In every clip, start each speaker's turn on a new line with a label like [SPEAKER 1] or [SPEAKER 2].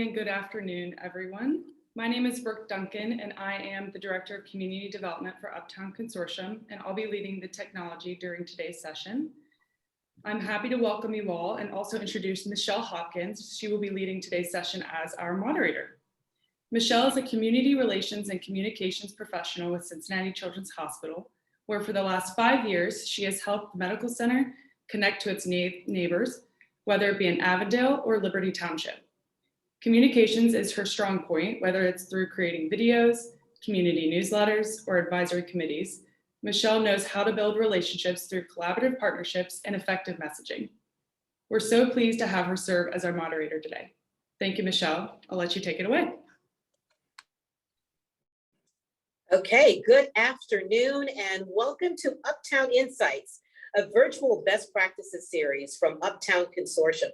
[SPEAKER 1] And good afternoon, everyone. My name is Brooke Duncan, and I am the Director of Community Development for Uptown Consortium, and I'll be leading the technology during today's session. I'm happy to welcome you all and also introduce Michelle Hopkins. She will be leading today's session as our moderator. Michelle is a community relations and communications professional with Cincinnati Children's Hospital, where for the last 5 years, she has helped the medical center connect to its neighbors, whether it be in Avondale or Liberty Township. Communications is her strong point, whether it's through creating videos, community newsletters, or advisory committees. Michelle knows how to build relationships through collaborative partnerships and effective messaging. We're so pleased to have her serve as our moderator today. Thank you, Michelle. I'll let you take it away.
[SPEAKER 2] Okay, good afternoon and welcome to Uptown Insights, a virtual best practices series from Uptown Consortium.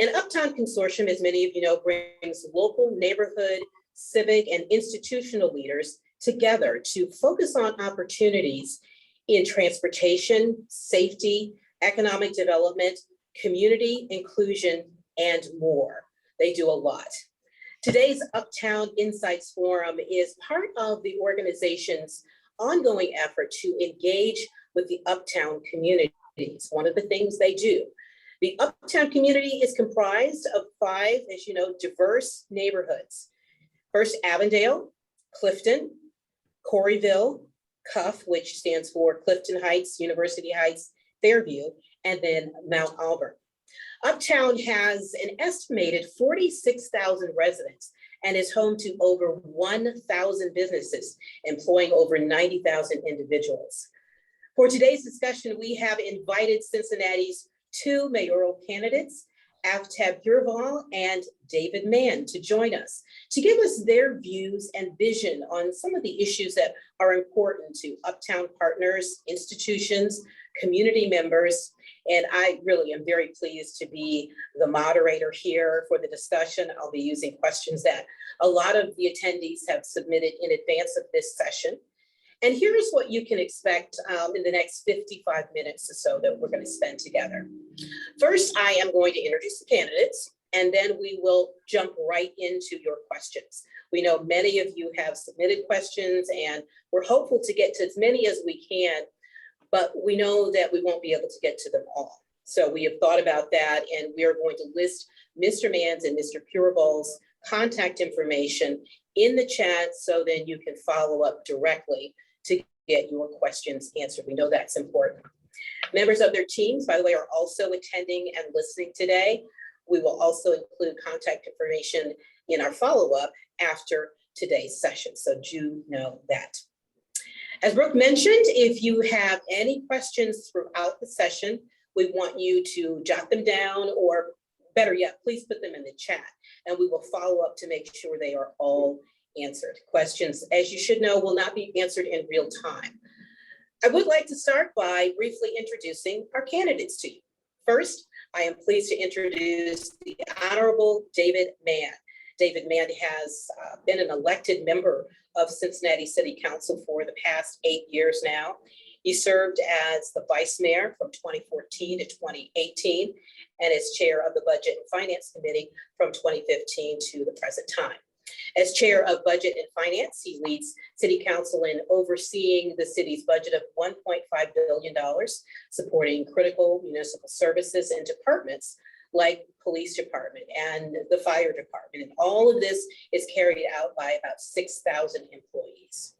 [SPEAKER 2] And Uptown Consortium, as many of you know, brings local, neighborhood, civic, and institutional leaders together to focus on opportunities in transportation, safety, economic development, community inclusion, and more. They do a lot. Today's Uptown Insights Forum is part of the organization's ongoing effort to engage with the Uptown communities. One of the things they do. The Uptown community is comprised of 5, as you know, diverse neighborhoods. First, Avondale, Clifton, Corryville, Cuff, which stands for Clifton Heights, University Heights, Fairview, and then Mount Auburn. Uptown has an estimated 46,000 residents and is home to over 1,000 businesses, employing over 90,000 individuals. For today's discussion, we have invited Cincinnati's 2 mayoral candidates, Aftab Pureval and David Mann, to join us to give us their views and vision on some of the issues that are important to Uptown partners, institutions, community members. And I really am very pleased to be the moderator here for the discussion. I'll be using questions that a lot of the attendees have submitted in advance of this session. And here's what you can expect in the next 55 minutes or so that we're going to spend together. First, I am going to introduce the candidates, and then we will jump right into your questions. We know many of you have submitted questions, and we're hopeful to get to as many as we can, but we know that we won't be able to get to them all. So we have thought about that, and we are going to list Mr. Mann's and Mr. Pureval's contact information in the chat so then you can follow up directly to get your questions answered. We know that's important. Members of their teams, by the way, are also attending and listening today. We will also include contact information in our follow-up after today's session, so do know that. As Brooke mentioned, if you have any questions throughout the session, we want you to jot them down, or better yet, please put them in the chat, and we will follow up to make sure they are all answered. Questions, as you should know, will not be answered in real time. I would like to start by briefly introducing our candidates to you. First, I am pleased to introduce the Honorable David Mann. David Mann has been an elected member of Cincinnati City Council for the past 8 years now. He served as the Vice Mayor from 2014 to 2018 and as Chair of the Budget and Finance Committee from 2015 to the present time. As Chair of Budget and Finance, he leads City Council in overseeing the city's budget of $1.5 billion, supporting critical municipal services and departments like police department and the fire department. And all of this is carried out by about 6,000 employees.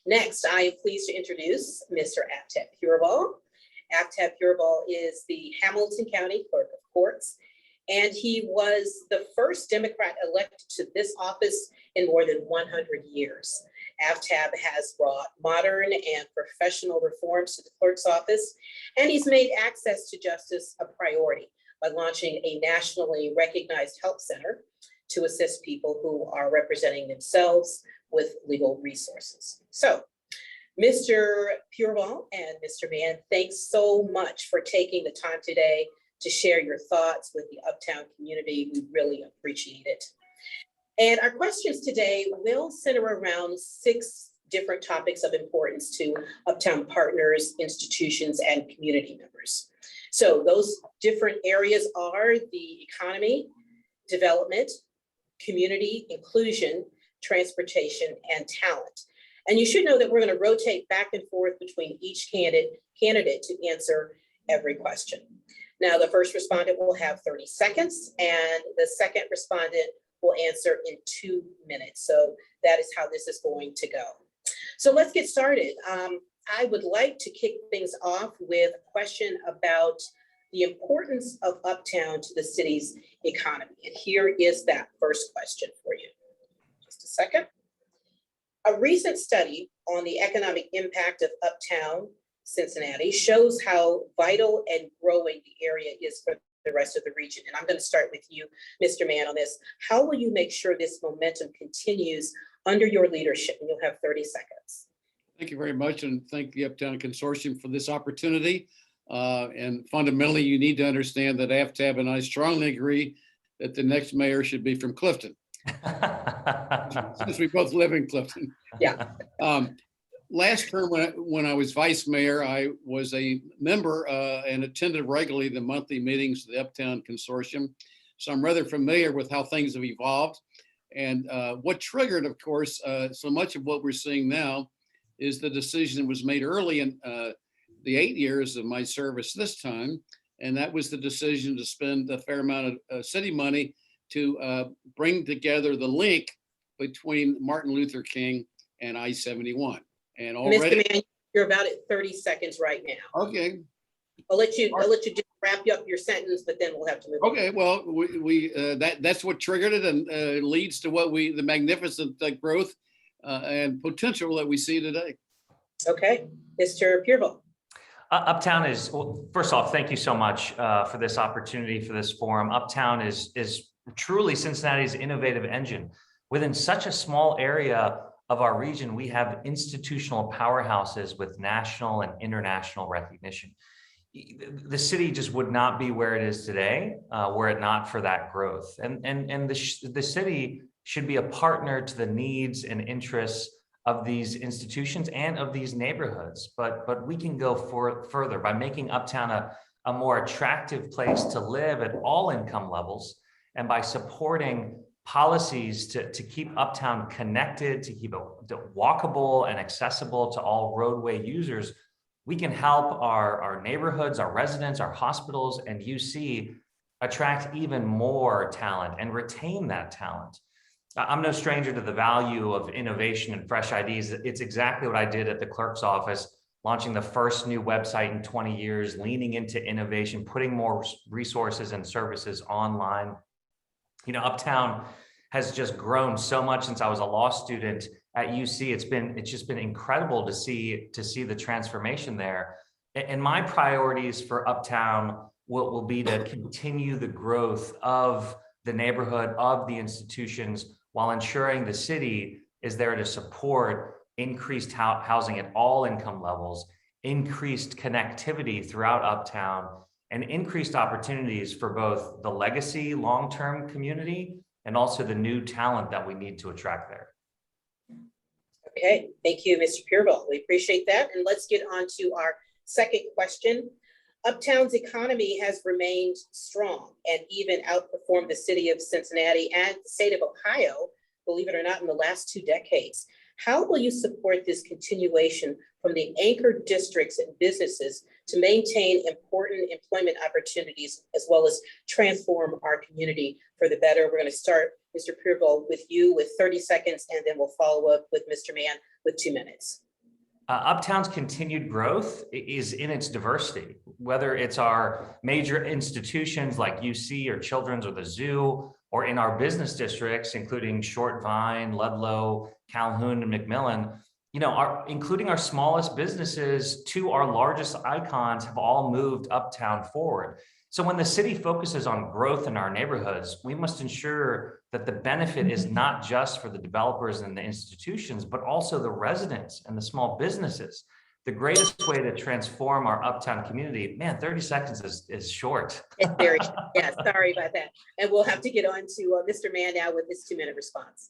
[SPEAKER 2] Next, I am pleased to introduce Mr. Aftab Pureval. Aftab Pureval is the Hamilton County Clerk of Courts, and he was the first Democrat elected to this office in more than 100 years. Aftab has brought modern and professional reforms to the clerk's office, and he's made access to justice a priority by launching a nationally recognized help center to assist people who are representing themselves with legal resources. So, Mr. Pureval and Mr. Mann, thanks so much for taking the time today to share your thoughts with the Uptown community. We really appreciate it. And our questions today will center around 6 different topics of importance to Uptown partners, institutions, and community members. So those different areas are the economy, development, community inclusion, transportation, and talent. And you should know that we're going to rotate back and forth between each candidate to answer every question. Now, the first respondent will have 30 seconds, and the second respondent will answer in 2 minutes. So that is how this is going to go. So let's get started. I would like to kick things off with a question about the importance of Uptown to the city's economy. And here is that first question for you. Just a second. A recent study on the economic impact of Uptown Cincinnati shows how vital and growing the area is for the rest of the region. And I'm going to start with you, Mr. Mann, on this. How will you make sure this momentum continues under your leadership? And you'll have 30 seconds.
[SPEAKER 3] Thank you very much, and thank the Uptown Consortium for this opportunity. And fundamentally, you need to understand that Aftab and I strongly agree that the next mayor should be from Clifton, since we both live in Clifton.
[SPEAKER 2] Yeah.
[SPEAKER 3] Last term, when I was vice mayor, I was a member and attended regularly the monthly meetings of the Uptown Consortium. So I'm rather familiar with how things have evolved. And what triggered, of course, so much of what we're seeing now is the decision that was made early in the 8 years of my service this time. And that was the decision to spend a fair amount of city money to bring together the link between Martin Luther King and I-71. And already,
[SPEAKER 2] Mr. Mann, you're about at 30 seconds right now.
[SPEAKER 3] okay.
[SPEAKER 2] I'll let you just wrap up your sentence, but then we'll have to move on.
[SPEAKER 3] Okay, well, that's what triggered it, and leads to the magnificent growth and potential that we see today.
[SPEAKER 2] Okay, Mr. Pureval.
[SPEAKER 4] Uptown is, well, first off, thank you so much for this opportunity, for this forum. Uptown is truly Cincinnati's innovative engine. Within such a small area of our region, we have institutional powerhouses with national and international recognition. The city just would not be where it is today were it not for that growth. And the city should be a partner to the needs and interests of these institutions and of these neighborhoods. But we can go further by making Uptown a more attractive place to live at all income levels, and by supporting policies to keep Uptown connected, to keep it walkable and accessible to all roadway users. We can help our neighborhoods, our residents, our hospitals, and UC attract even more talent and retain that talent. I'm no stranger to the value of innovation and fresh ideas. It's exactly what I did at the clerk's office, launching the first new website in 20 years, leaning into innovation, putting more resources and services online. You know, Uptown has just grown so much since I was a law student at UC. It's just been incredible to see the transformation there. And my priorities for Uptown will be to continue the growth of the neighborhood, of the institutions, while ensuring the city is there to support increased housing at all income levels, increased connectivity throughout Uptown, and increased opportunities for both the legacy long-term community and also the new talent that we need to attract there.
[SPEAKER 2] Okay, thank you, Mr. Pureval. We appreciate that. And let's get on to our second question. Uptown's economy has remained strong and even outperformed the city of Cincinnati and the state of Ohio, believe it or not, in the last 2 decades. How will you support this continuation from the anchor districts and businesses to maintain important employment opportunities, as well as transform our community for the better? We're going to start, Mr. Pureval, with you with 30 seconds, and then we'll follow up with Mr. Mann with 2 minutes.
[SPEAKER 4] Uptown's continued growth is in its diversity, whether it's our major institutions like UC or Children's or the Zoo, or in our business districts, including Short Vine, Ludlow, Calhoun, and McMillan. You know, including our smallest businesses to our largest icons have all moved Uptown forward. So when the city focuses on growth in our neighborhoods, we must ensure that the benefit is not just for the developers and the institutions, but also the residents and the small businesses. The greatest way to transform our Uptown community, man, 30 seconds is short.
[SPEAKER 2] It's very short. Yeah, sorry about that. And we'll have to get on to Mr. Mann now with his 2-minute response.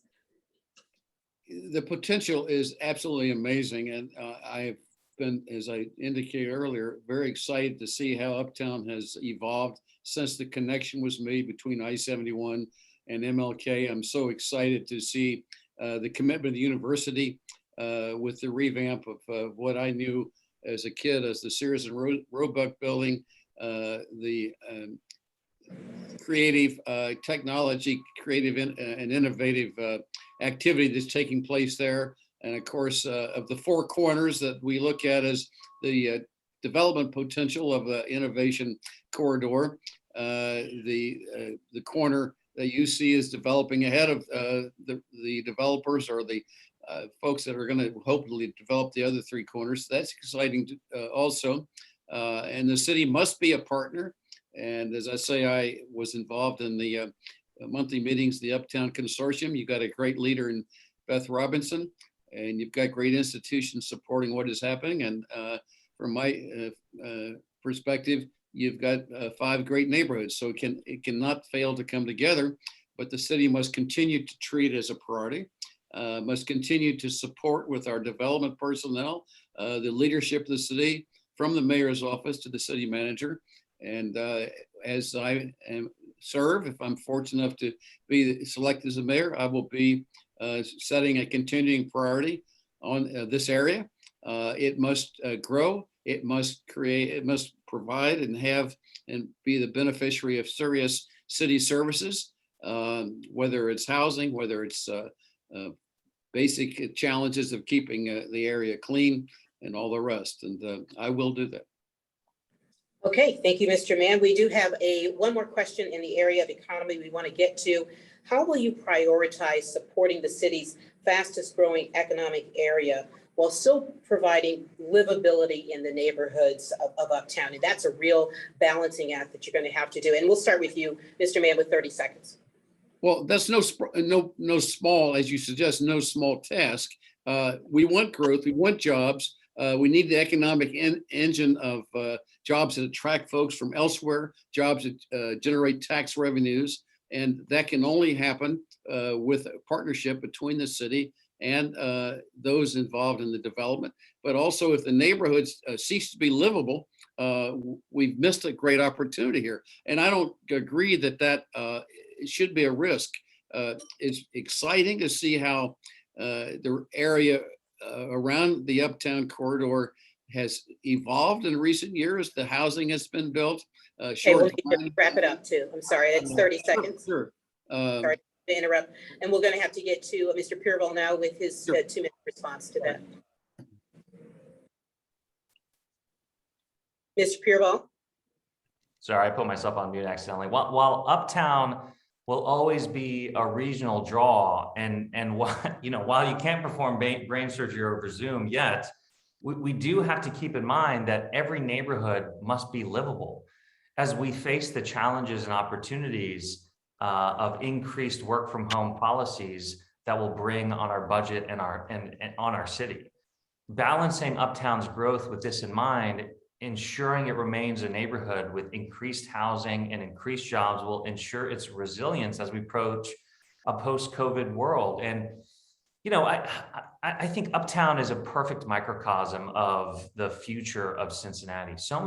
[SPEAKER 3] The potential is absolutely amazing. And I've been, as I indicated earlier, very excited to see how Uptown has evolved since the connection was made between I-71 and MLK. I'm so excited to see the commitment of the university with the revamp of what I knew as a kid as the Sears and Roebuck building, the creative technology, creative and innovative activity that's taking place there. And of course, of the four corners that we look at as the development potential of the innovation corridor, the corner that you see is developing ahead of the developers or the folks that are going to hopefully develop the other three corners. That's exciting also. And the city must be a partner. And as I say, I was involved in the monthly meetings, the Uptown Consortium. You've got a great leader in Beth Robinson, and you've got great institutions supporting what is happening. And from my perspective, you've got 5 great neighborhoods, so it cannot fail to come together. But the city must continue to treat it as a priority, must continue to support with our development personnel, the leadership of the city, from the mayor's office to the city manager. And as I serve, if I'm fortunate enough to be selected as a mayor, I will be setting a continuing priority on this area. It must grow. It must create. It must provide and have and be the beneficiary of serious city services, whether it's housing, whether it's basic challenges of keeping the area clean and all the rest. And I will do that.
[SPEAKER 2] Okay, thank you, Mr. Mann. We do have one more question in the area of economy we want to get to. How will you prioritize supporting the city's fastest growing economic area while still providing livability in the neighborhoods of Uptown? And that's a real balancing act that you're going to have to do. And we'll start with you, Mr. Mann, with 30 seconds.
[SPEAKER 3] Well, that's no small, as you suggest, no small task. We want growth. We want jobs. We need the economic engine of jobs that attract folks from elsewhere, jobs that generate tax revenues. And that can only happen with a partnership between the city and those involved in the development. But also, if the neighborhoods cease to be livable, we've missed a great opportunity here. And I don't agree that it should be a risk. It's exciting to see how the area around the Uptown corridor has evolved in recent years. The housing has been built.
[SPEAKER 2] Okay, we'll wrap it up too. I'm sorry, it's 30 seconds.
[SPEAKER 3] Sure.
[SPEAKER 2] Sorry to interrupt. And we're going to have to get to Mr. Pureval now with his
[SPEAKER 3] Sure.
[SPEAKER 2] 2-minute response to that. Mr. Pureval.
[SPEAKER 4] Sorry, I put myself on mute accidentally. While Uptown will always be a regional draw, and while you can't perform brain surgery over Zoom yet, we do have to keep in mind that every neighborhood must be livable. As we face the challenges and opportunities of increased work from home policies that will bring on our budget and on our city, balancing Uptown's growth with this in mind, ensuring it remains a neighborhood with increased housing and increased jobs will ensure its resilience as we approach a post-COVID world. And I think Uptown is a perfect microcosm of the future of Cincinnati. So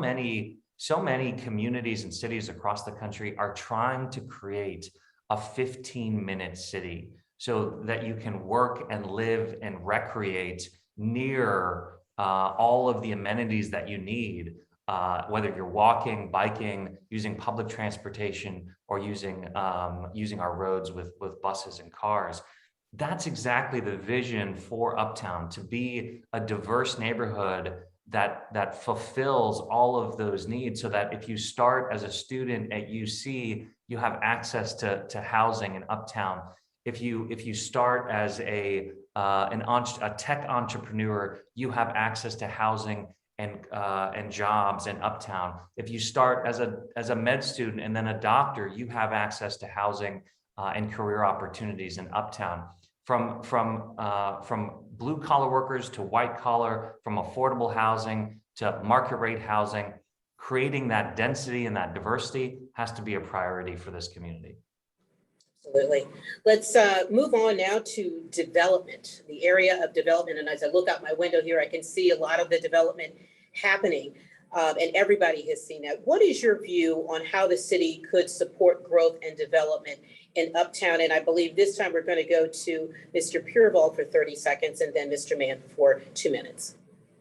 [SPEAKER 4] many communities and cities across the country are trying to create a 15-minute city so that you can work and live and recreate near all of the amenities that you need, whether you're walking, biking, using public transportation, or using our roads with buses and cars. That's exactly the vision for Uptown, to be a diverse neighborhood that fulfills all of those needs, so that if you start as a student at UC, you have access to housing in Uptown. If you start as a tech entrepreneur, you have access to housing and jobs in Uptown. If you start as a med student and then a doctor, you have access to housing and career opportunities in Uptown. From blue collar workers to white collar, from affordable housing to market rate housing, creating that density and that diversity has to be a priority for this community.
[SPEAKER 2] Absolutely. Let's move on now to development, the area of development. And as I look out my window here, I can see a lot of the development happening, and everybody has seen that. What is your view on how the city could support growth and development in Uptown. And I believe this time we're going to go to Mr. Pureval for 30 seconds and then Mr. Mann for 2 minutes.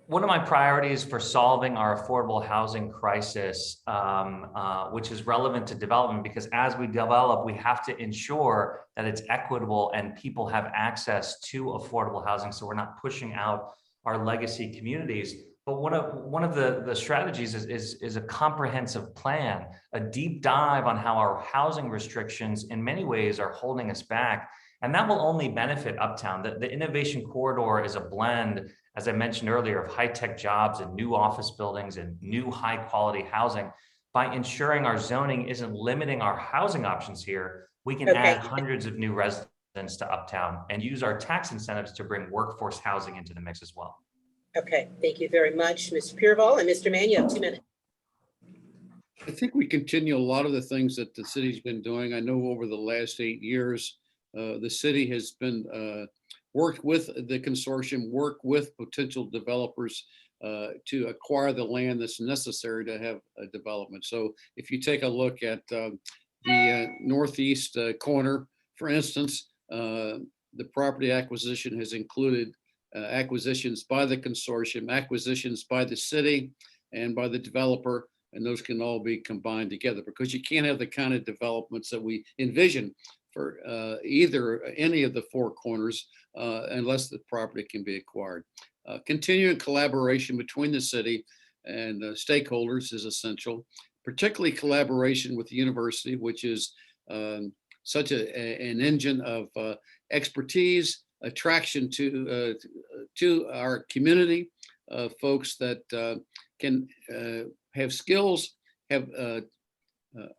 [SPEAKER 4] One of my priorities for solving our affordable housing crisis, which is relevant to development, because as we develop, we have to ensure that it's equitable and people have access to affordable housing, so we're not pushing out our legacy communities. But one of the strategies is a comprehensive plan, a deep dive on how our housing restrictions in many ways are holding us back. And that will only benefit Uptown. The innovation corridor is a blend, as I mentioned earlier, of high-tech jobs and new office buildings and new high-quality housing. By ensuring our zoning isn't limiting our housing options here, we can add hundreds of new residents to Uptown and use our tax incentives to bring workforce housing into the mix as well.
[SPEAKER 2] Okay, thank you very much, Mr. Pureval. And Mr. Mann, you have 2 minutes.
[SPEAKER 3] I think we continue a lot of the things that the city's been doing. I know over the last 8 years, the city has been worked with the consortium, worked with potential developers to acquire the land that's necessary to have a development. So if you take a look at the northeast corner, for instance, the property acquisition has included acquisitions by the consortium, acquisitions by the city and by the developer, and those can all be combined together, because you can't have the kind of developments that we envision for any of the four corners unless the property can be acquired. Continuing collaboration between the city and stakeholders is essential, particularly collaboration with the university, which is such an engine of expertise, attraction to our community, folks that can have skills, have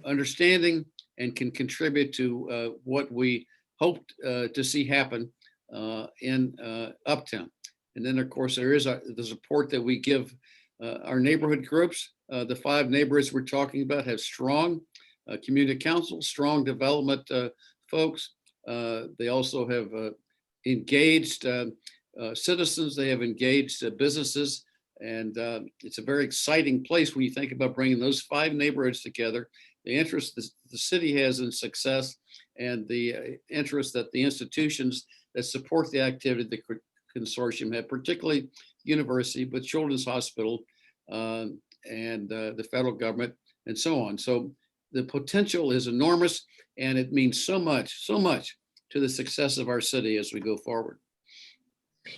[SPEAKER 3] understanding, and can contribute to what we hoped to see happen in Uptown. And then, of course, there is the support that we give our neighborhood groups. The 5 neighborhoods we're talking about have strong community councils, strong development folks. They also have engaged citizens. They have engaged businesses. And it's a very exciting place when you think about bringing those 5 neighborhoods together. The interest the city has in success and the interest that the institutions that support the activity of the consortium have, particularly university, but Children's Hospital and the federal government and so on. So the potential is enormous, and it means so much to the success of our city as we go forward.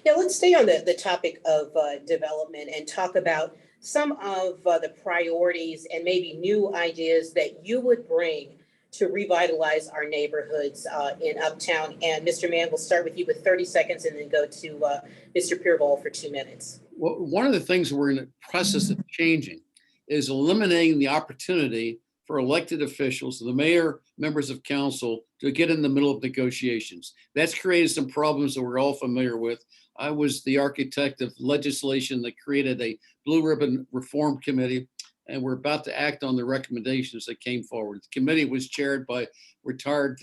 [SPEAKER 2] Yeah, let's stay on the topic of development and talk about some of the priorities and maybe new ideas that you would bring to revitalize our neighborhoods in Uptown. And Mr. Mann, we'll start with you with 30 seconds and then go to Mr. Pureval for 2 minutes.
[SPEAKER 3] Well, one of the things we're in the process of changing is eliminating the opportunity for elected officials, the mayor, members of council, to get in the middle of negotiations. That's created some problems that we're all familiar with. I was the architect of legislation that created a blue ribbon reform committee, and we're about to act on the recommendations that came forward. The committee was chaired by retired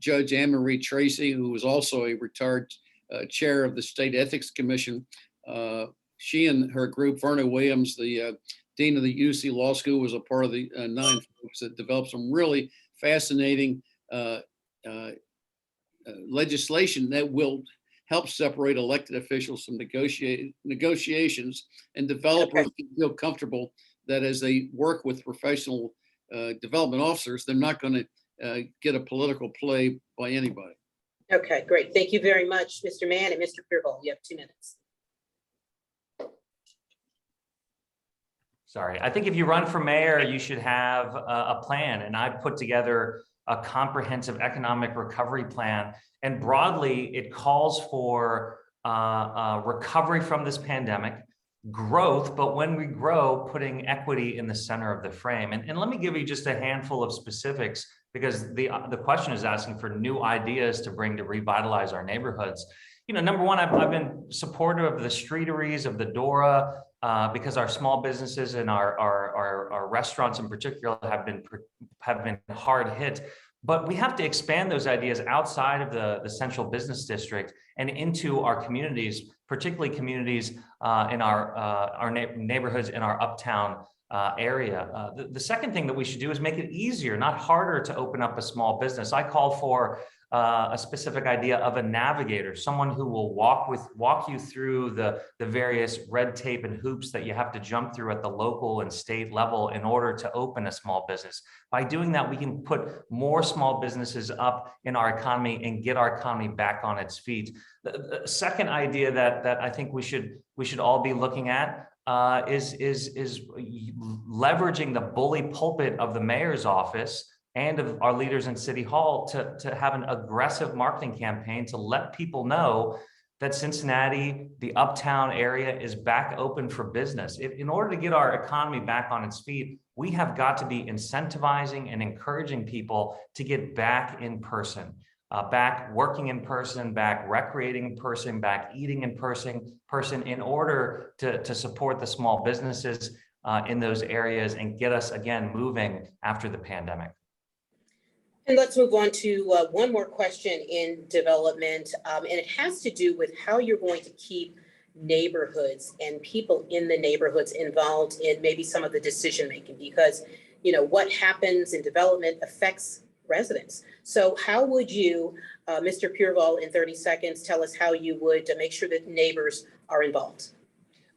[SPEAKER 3] Judge Anne Marie Tracy, who was also a retired chair of the State Ethics Commission. She and her group, Verna Williams, the dean of the UC Law School, was a part of the 9 folks that developed some really fascinating legislation that will help separate elected officials from negotiations, and developers can feel comfortable that as they work with professional development officers, they're not going to get a political play by anybody.
[SPEAKER 2] Okay, great. Thank you very much, Mr. Mann. And Mr. Pureval, you have 2 minutes.
[SPEAKER 4] Sorry, I think if you run for mayor, you should have a plan. And I've put together a comprehensive economic recovery plan. And broadly, it calls for recovery from this pandemic, growth, but when we grow, putting equity in the center of the frame. And let me give you just a handful of specifics, because the question is asking for new ideas to bring to revitalize our neighborhoods. You know, number one, I've been supportive of the streeteries of the Dora, because our small businesses and our restaurants in particular have been hard hit. But we have to expand those ideas outside of the central business district and into our communities, particularly communities in our neighborhoods in our Uptown area. The second thing that we should do is make it easier, not harder, to open up a small business. I call for a specific idea of a navigator, someone who will walk you through the various red tape and hoops that you have to jump through at the local and state level in order to open a small business. By doing that, we can put more small businesses up in our economy and get our economy back on its feet. The second idea that I think we should all be looking at is leveraging the bully pulpit of the mayor's office and of our leaders in City Hall to have an aggressive marketing campaign to let people know that Cincinnati, the Uptown area, is back open for business. In order to get our economy back on its feet, we have got to be incentivizing and encouraging people to get back in person, back working in person, back recreating in person, back eating in person in order to support the small businesses in those areas and get us again moving after the pandemic.
[SPEAKER 2] And let's move on to one more question in development, and it has to do with how you're going to keep neighborhoods and people in the neighborhoods involved in maybe some of the decision making, because what happens in development affects residents. So how would you, Mr. Pureval, in 30 seconds, tell us how you would make sure that neighbors are involved?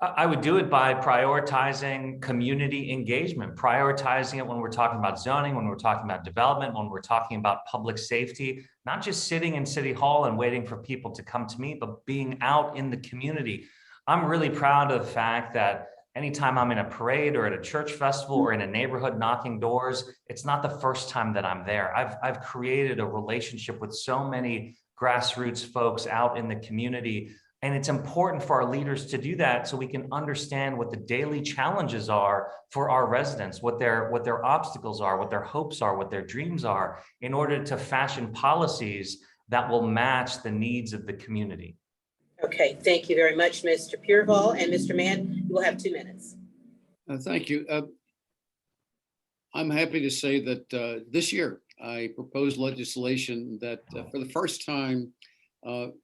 [SPEAKER 4] I would do it by prioritizing community engagement, prioritizing it when we're talking about zoning, when we're talking about development, when we're talking about public safety, not just sitting in City Hall and waiting for people to come to me, but being out in the community. I'm really proud of the fact that anytime I'm in a parade or at a church festival or in a neighborhood knocking doors, it's not the first time that I'm there. I've created a relationship with so many grassroots folks out in the community. And it's important for our leaders to do that so we can understand what the daily challenges are for our residents, what their obstacles are, what their hopes are, what their dreams are, in order to fashion policies that will match the needs of the community.
[SPEAKER 2] Okay, thank you very much, Mr. Pureval. And Mr. Mann, you will have 2 minutes.
[SPEAKER 3] Thank you. I'm happy to say that this year I proposed legislation that for the first time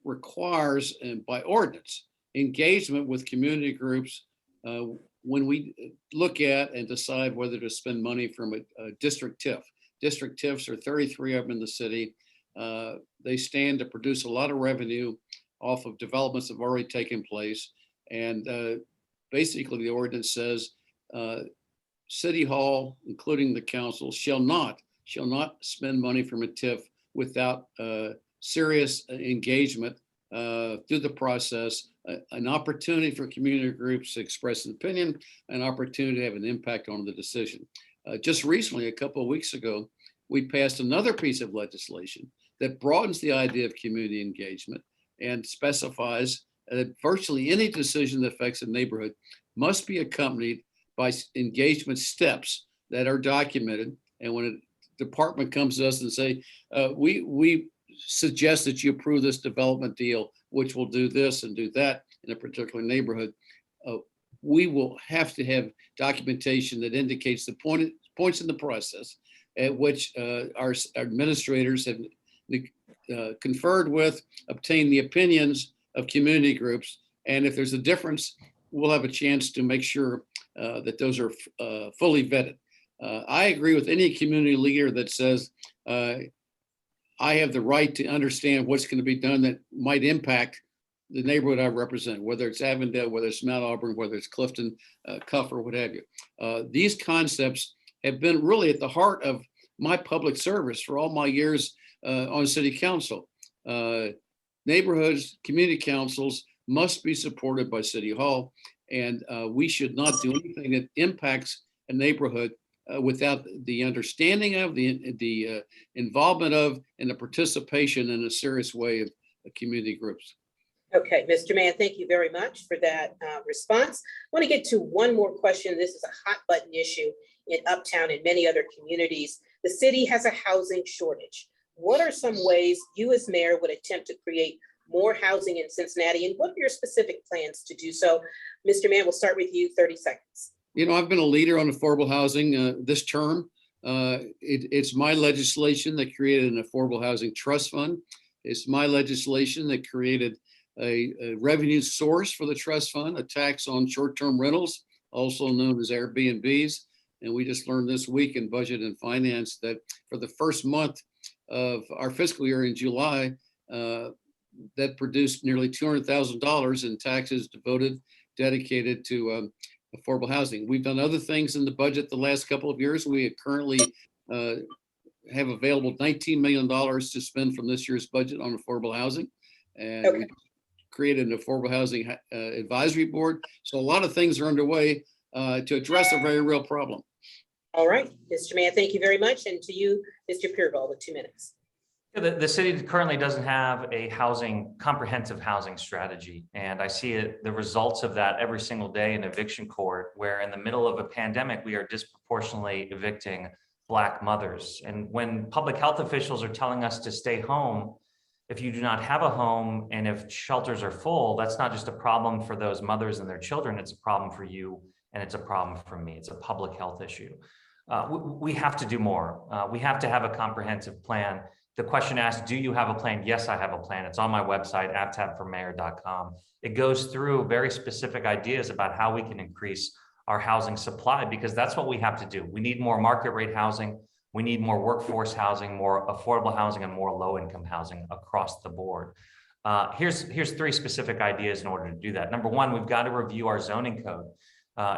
[SPEAKER 3] requires, and by ordinance, engagement with community groups when we look at and decide whether to spend money from a district TIF. District TIFs are 33 of them in the city. They stand to produce a lot of revenue off of developments that have already taken place. And basically the ordinance says City Hall, including the council, shall not spend money from a TIF without serious engagement through the process, an opportunity for community groups to express an opinion, an opportunity to have an impact on the decision. Just recently, a couple of weeks ago, we passed another piece of legislation that broadens the idea of community engagement and specifies that virtually any decision that affects a neighborhood must be accompanied by engagement steps that are documented. And when a department comes to us and say, we suggest that you approve this development deal, which will do this and do that in a particular neighborhood, we will have to have documentation that indicates the points in the process at which our administrators have conferred with, obtained the opinions of community groups. And if there's a difference, we'll have a chance to make sure that those are fully vetted. I agree with any community leader that says, I have the right to understand what's going to be done that might impact the neighborhood I represent, whether it's Avondale, whether it's Mount Auburn, whether it's Clifton, Cuff, or what have you. These concepts have been really at the heart of my public service for all my years on city council. Neighborhoods, community councils must be supported by City Hall, and we should not do anything that impacts a neighborhood without the understanding of, the involvement of, and the participation in a serious way of community groups.
[SPEAKER 2] Okay, Mr. Mann, thank you very much for that response. I want to get to one more question. This is a hot button issue in Uptown and many other communities. The city has a housing shortage. What are some ways you as mayor would attempt to create more housing in Cincinnati, and what are your specific plans to do so? Mr. Mann, we'll start with you, 30 seconds.
[SPEAKER 3] You know, I've been a leader on affordable housing this term. It's my legislation that created an affordable housing trust fund. It's my legislation that created a revenue source for the trust fund, a tax on short-term rentals also known as Airbnbs. And we just learned this week in Budget and Finance that for the first month of our fiscal year in July, that produced nearly $200,000 in taxes dedicated to affordable housing. We've done other things in the budget the last couple of years. We currently have available $19 million to spend from this year's budget on affordable housing. And
[SPEAKER 2] Okay.
[SPEAKER 3] we created an affordable housing advisory board. So a lot of things are underway to address a very real problem.
[SPEAKER 2] All right, Mr. Mann, thank you very much. And to you, Mr. Pureval, with 2 minutes.
[SPEAKER 4] The city currently doesn't have a comprehensive housing strategy. And I see the results of that every single day in eviction court, where in the middle of a pandemic, we are disproportionately evicting Black mothers. And when public health officials are telling us to stay home, if you do not have a home and if shelters are full, that's not just a problem for those mothers and their children, it's a problem for you and it's a problem for me. It's a public health issue. We have to do more. We have to have a comprehensive plan. The question asked, do you have a plan? Yes, I have a plan. It's on my website, aftabformayor.com. It goes through very specific ideas about how we can increase our housing supply, because that's what we have to do. We need more market rate housing. We need more workforce housing, more affordable housing, and more low-income housing across the board. Here's 3 specific ideas in order to do that. Number 1, we've got to review our zoning code.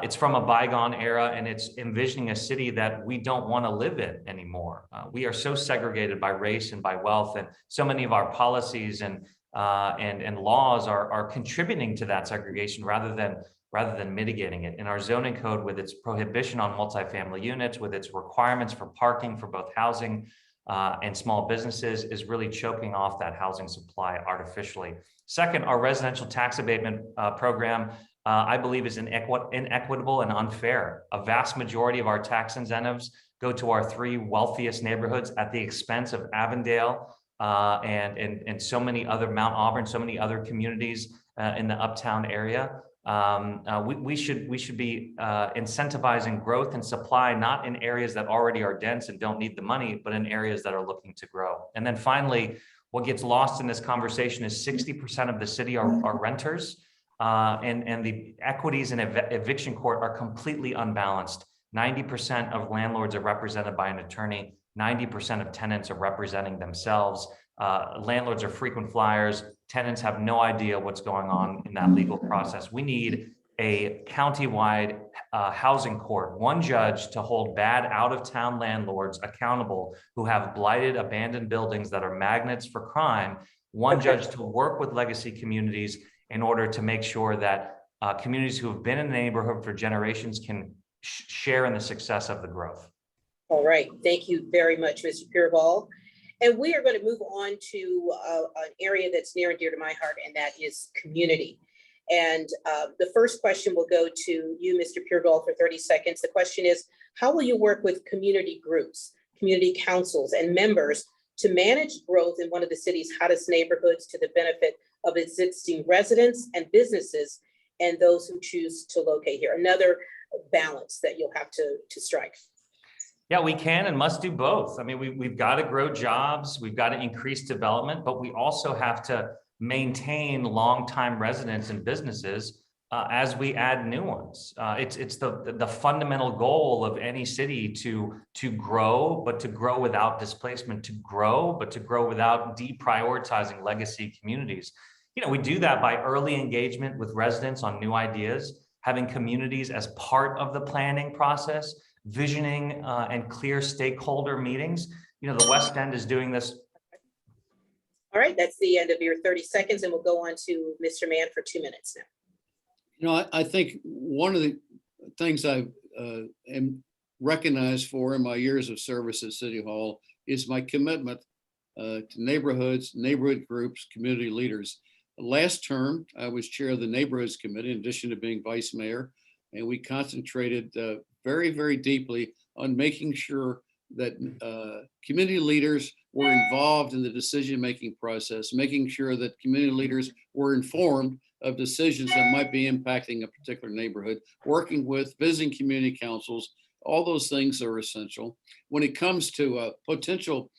[SPEAKER 4] It's from a bygone era, and it's envisioning a city that we don't want to live in anymore. We are so segregated by race and by wealth, and so many of our policies and laws are contributing to that segregation rather than mitigating it. In our zoning code, with its prohibition on multifamily units, with its requirements for parking for both housing and small businesses, is really choking off that housing supply artificially. Second, our residential tax abatement program, I believe, is inequitable and unfair. A vast majority of our tax incentives go to our 3 wealthiest neighborhoods at the expense of Avondale and so many other, Mount Auburn, so many other communities in the Uptown area. We should be incentivizing growth and supply, not in areas that already are dense and don't need the money, but in areas that are looking to grow. And then finally, what gets lost in this conversation is 60% of the city are renters. And the equities in eviction court are completely unbalanced. 90% of landlords are represented by an attorney. 90% of tenants are representing themselves. Landlords are frequent flyers. Tenants have no idea what's going on in that legal process. We need a countywide housing court, one judge to hold bad out-of-town landlords accountable who have blighted, abandoned buildings that are magnets for crime. One judge to work with legacy communities in order to make sure that communities who have been in the neighborhood for generations can share in the success of the growth.
[SPEAKER 2] All right, thank you very much, Mr. Pureval. And we are going to move on to an area that's near and dear to my heart, and that is community. And the first question will go to you, Mr. Pureval, for 30 seconds. The question is, how will you work with community groups, community councils, and members to manage growth in one of the city's hottest neighborhoods to the benefit of existing residents and businesses and those who choose to locate here? Another balance that you'll have to strike.
[SPEAKER 4] Yeah, we can and must do both. I mean, we've got to grow jobs, we've got to increase development, but we also have to maintain longtime residents and businesses as we add new ones. It's the fundamental goal of any city to grow, but to grow without displacement, to grow, but to grow without deprioritizing legacy communities. You know, we do that by early engagement with residents on new ideas, having communities as part of the planning process, visioning and clear stakeholder meetings. You know, the West End is doing this.
[SPEAKER 2] All right, that's the end of your 30 seconds, and we'll go on to Mr. Mann for 2 minutes now.
[SPEAKER 3] You know, I think one of the things I am recognized for in my years of service at City Hall is my commitment to neighborhoods, neighborhood groups, community leaders. Last term, I was chair of the Neighborhoods Committee in addition to being vice mayor, and we concentrated very, very deeply on making sure that community leaders were involved in the decision-making process, making sure that community leaders were informed of decisions that might be impacting a particular neighborhood, working with, visiting community councils. All those things are essential. When it comes to potential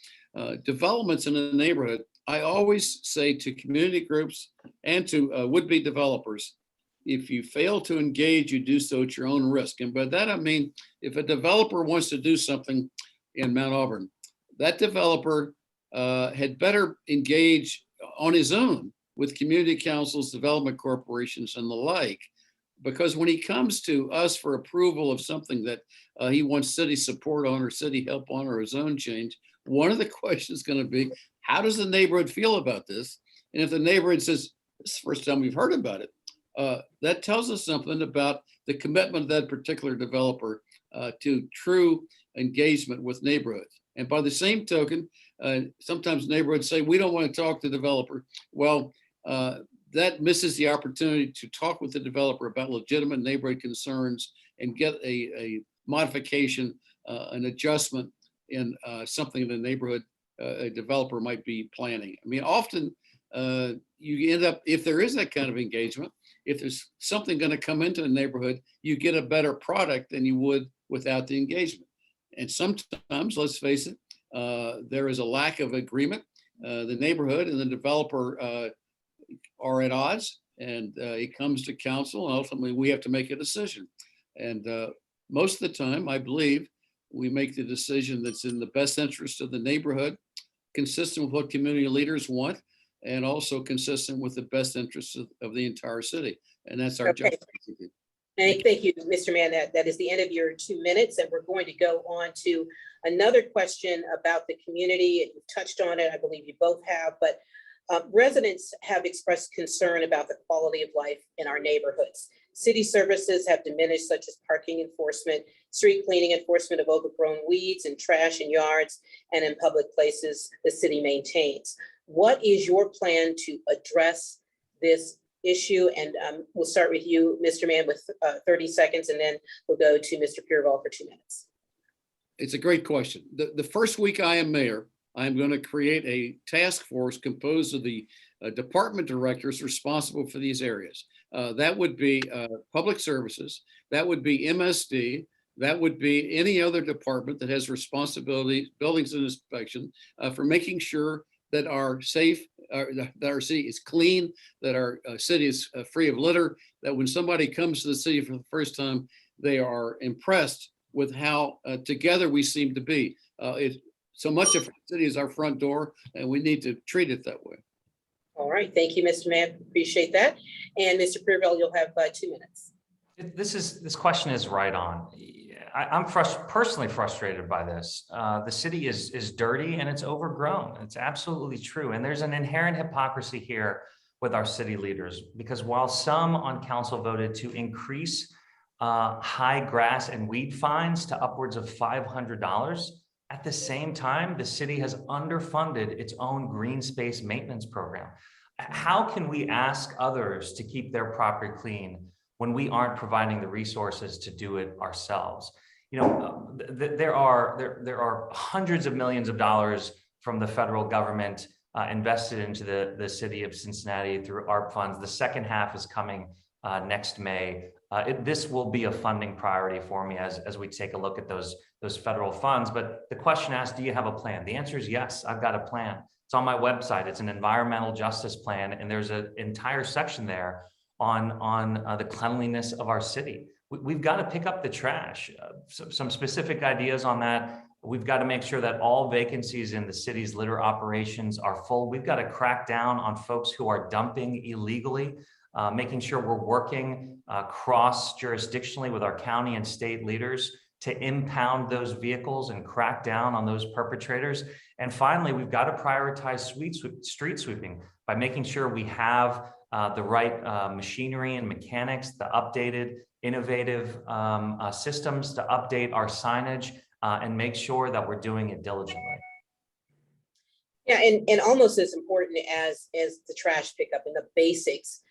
[SPEAKER 3] developments in a neighborhood, I always say to community groups and to would-be developers, if you fail to engage, you do so at your own risk. And by that, I mean, if a developer wants to do something in Mount Auburn, that developer had better engage on his own with community councils, development corporations, and the like. Because when he comes to us for approval of something that he wants city support on or city help on or a zone change, one of the questions is going to be, how does the neighborhood feel about this? And if the neighborhood says, this is the first time we've heard about it, that tells us something about the commitment of that particular developer to true engagement with neighborhoods. And by the same token, sometimes neighborhoods say, we don't want to talk to the developer. Well, that misses the opportunity to talk with the developer about legitimate neighborhood concerns and get a modification, an adjustment in something in the neighborhood a developer might be planning. I mean, often you end up, if there is that kind of engagement, if there's something going to come into the neighborhood, you get a better product than you would without the engagement. And sometimes, let's face it, there is a lack of agreement. The neighborhood and the developer are at odds, and it comes to council, and ultimately we have to make a decision. And most of the time, I believe, we make the decision that's in the best interest of the neighborhood, consistent with what community leaders want, and also consistent with the best interests of the entire city. And that's our job.
[SPEAKER 2] Thank you, Mr. Mann. That is the end of your 2 minutes, and we're going to go on to another question about the community. You've touched on it, I believe you both have, but residents have expressed concern about the quality of life in our neighborhoods. City services have diminished, such as parking enforcement, street cleaning, enforcement of overgrown weeds and trash in yards and in public places the city maintains. What is your plan to address this issue? And we'll start with you, Mr. Mann, with 30 seconds, and then we'll go to Mr. Pureval for 2 minutes.
[SPEAKER 3] It's a great question. The first week I am mayor, I'm going to create a task force composed of the department directors responsible for these areas. That would be public services, that would be MSD, that would be any other department that has responsibility, buildings and inspection, for making sure that our that our city is clean, that our city is free of litter, that when somebody comes to the city for the first time, they are impressed with how together we seem to be. So much of the city is our front door, and we need to treat it that way.
[SPEAKER 2] All right, thank you, Mr. Mann. Appreciate that. And Mr. Pureval, you'll have 2 minutes.
[SPEAKER 4] This question is right on. I'm personally frustrated by this. The city is dirty and it's overgrown. It's absolutely true. And there's an inherent hypocrisy here with our city leaders, because while some on council voted to increase high grass and weed fines to upwards of $500, at the same time, the city has underfunded its own green space maintenance program. How can we ask others to keep their property clean when we aren't providing the resources to do it ourselves? You know, there are hundreds of millions of dollars from the federal government invested into the city of Cincinnati through ARP funds. The second half is coming next May. This will be a funding priority for me as we take a look at those federal funds. But the question asked, do you have a plan? The answer is yes, I've got a plan. It's on my website. It's an environmental justice plan, and there's an entire section there on the cleanliness of our city. We've got to pick up the trash. Some specific ideas on that. We've got to make sure that all vacancies in the city's litter operations are full. We've got to crack down on folks who are dumping illegally, making sure we're working cross-jurisdictionally with our county and state leaders to impound those vehicles and crack down on those perpetrators. And finally, we've got to prioritize street sweeping by making sure we have the right machinery and mechanics, the updated, innovative systems to update our signage and make sure that we're doing it diligently.
[SPEAKER 2] Yeah, and almost as important as the trash pickup and the basics.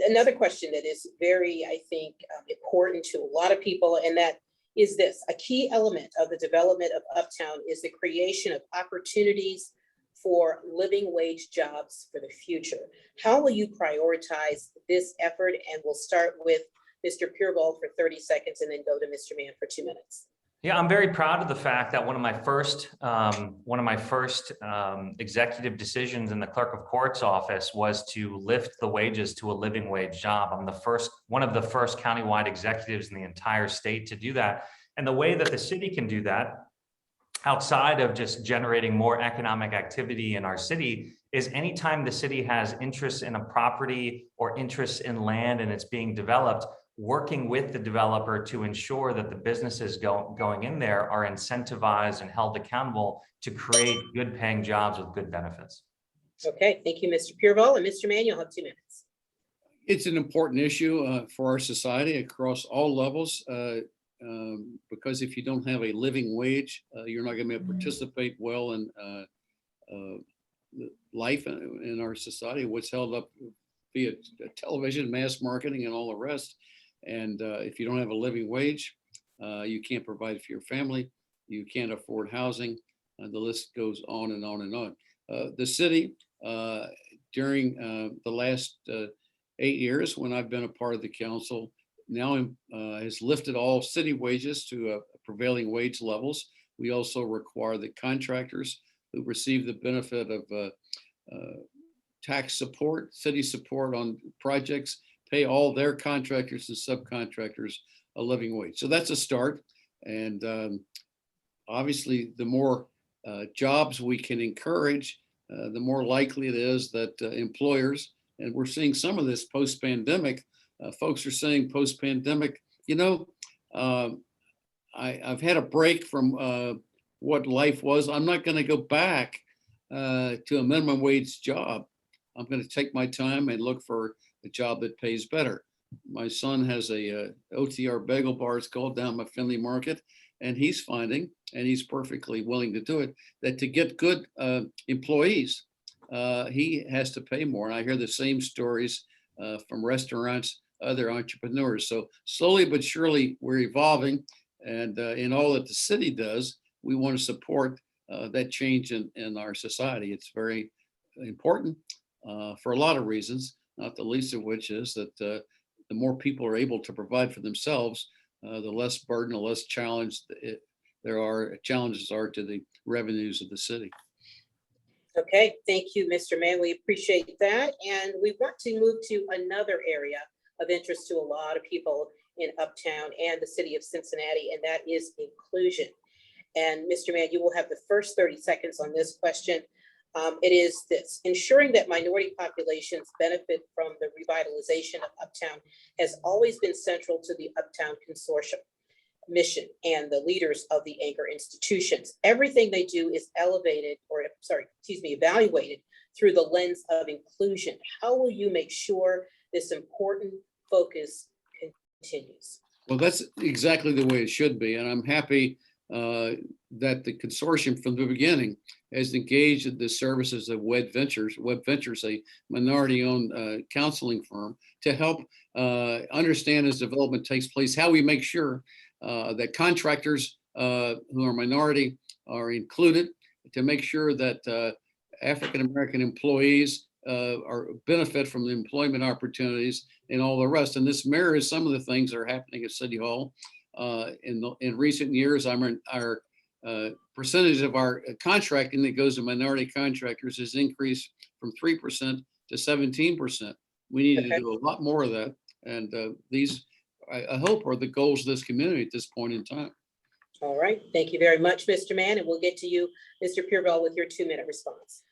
[SPEAKER 2] Another question that is very, I think, important to a lot of people, and that is this: a key element of the development of Uptown is the creation of opportunities for living wage jobs for the future. How will you prioritize this effort? And we'll start with Mr. Pureval for 30 seconds and then go to Mr. Mann for 2 minutes.
[SPEAKER 4] Yeah, I'm very proud of the fact that one of my first executive decisions in the clerk of court's office was to lift the wages to a living wage job. I'm one of the first countywide executives in the entire state to do that. And the way that the city can do that, outside of just generating more economic activity in our city, is anytime the city has interest in a property or interest in land and it's being developed, working with the developer to ensure that the businesses going in there are incentivized and held accountable to create good paying jobs with good benefits.
[SPEAKER 2] Okay, thank you, Mr. Pureval, and Mr. Mann, you'll have 2 minutes.
[SPEAKER 3] It's an important issue for our society across all levels, because if you don't have a living wage, you're not going to be able to participate well in life in our society, what's held up via television, mass marketing, and all the rest. And if you don't have a living wage, you can't provide for your family, you can't afford housing, the list goes on and on and on. The city, during the last 8 years, when I've been a part of the council, now has lifted all city wages to prevailing wage levels. We also require that contractors who receive the benefit of tax support, city support on projects, pay all their contractors and subcontractors a living wage. So that's a start. And obviously, the more jobs we can encourage, the more likely it is that employers, and we're seeing some of this post-pandemic, folks are saying post-pandemic, I've had a break from what life was. I'm not going to go back to a minimum wage job. I'm going to take my time and look for a job that pays better. My son has a OTR bagel bar, it's called, down my Finley Market, and he's finding, and he's perfectly willing to do it, that to get good employees, he has to pay more. And I hear the same stories from restaurants, other entrepreneurs. So slowly but surely we're evolving, and in all that the city does, we want to support that change in our society. It's very important for a lot of reasons, not the least of which is that the more people are able to provide for themselves, the less burden, the less challenge challenges are to the revenues of the city.
[SPEAKER 2] Okay, thank you, Mr. Mann. We appreciate that. And we want to move to another area of interest to a lot of people in Uptown and the city of Cincinnati, and that is inclusion. And Mr. Mann, you will have the first 30 seconds on this question. It is this: ensuring that minority populations benefit from the revitalization of Uptown has always been central to the Uptown Consortium mission and the leaders of the anchor institutions. Everything they do is evaluated through the lens of inclusion. How will you make sure this important focus continues?
[SPEAKER 3] Well, that's exactly the way it should be. And I'm happy that the consortium from the beginning has engaged in the services of Web Ventures, a minority-owned counseling firm, to help understand as development takes place, how we make sure that contractors who are minority are included, to make sure that African-American employees benefit from the employment opportunities and all the rest. And this mirrors some of the things that are happening at City Hall. In recent years, our percentage of our contracting that goes to minority contractors has increased from 3% to 17%. We need to do a lot more of that. And these, I hope, are the goals of this community at this point in time.
[SPEAKER 2] All right. Thank you very much, Mr. Mann. And we'll get to you, Mr. Pureval, with your 2-minute response.